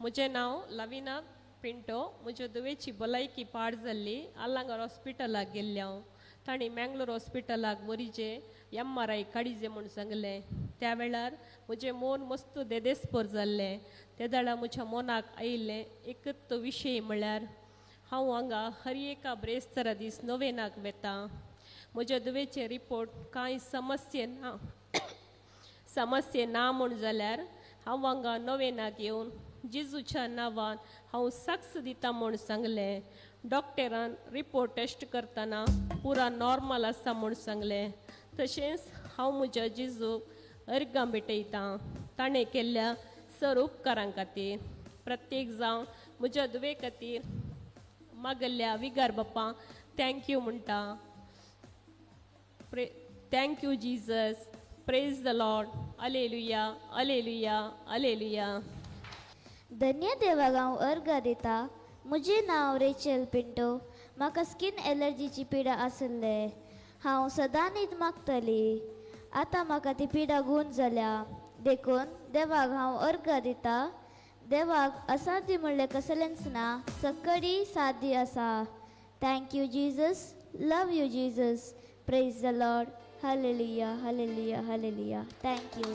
म्हजें नांव लविना पिंटो. म्हज्या दुवेची भलायकी पाड जाल्ली. आलांगर हॉस्पिटलाक गेल्लें हांव. तांणी मँगलोर हॉस्पिटलाक मरीजे MRI काडिजे म्हूण सांगलें. त्या वेळार म्हजें मन मस्त देदेस्पर जाल्लें. त्या दाळा म्हज्या मनाक आयिल्लें एकच तो विशय म्हळ्यार हांव हांगा हरिएका ब्रेस्तारा दीस नोवेनाक वेतां. म्हज्या दुवेचे रिपोर्ट कांय समस्ये ना म्हूण जाल्यार हांव हांगा नोवेनाक येवन जेजूच्या नांवान हांव साक्ष दिता म्हूण सांगलें. डॉक्टरान रिपोर्ट टेस्ट करतना पुरा नॉर्मल आसा म्हूण सांगलें. तशेंच हांव म्हज्या जेजूक अर्गां भेटयतां ताणें केल्ल्या सर उपकारां खातीर. प्रत्येक जावन म्हज्या दुवे खातीर मागल्ल्या विगार बापांक थँक्यू म्हणटा. Thank you Jesus. Praise the Lord. Alleluia alleluia alleluia. धन्य देवाक हांव अर्घ दिता. म्हजें नांव रेचल पिंटो. म्हाका स्कीन एलर्जीची पिडा आसले. हांव सदां न्हीद मागतली. आतां म्हाका ती पिडा गूण जाल्या. देखून देवाक हांव अर्घ दिता. देवाक असाध्य म्हणलें कसलेंच ना. सकडी साध्य आसा. Thank you Jesus. Love you Jesus. Praise the Lord. Hallelujah hallelujah hallelujah. Thank you.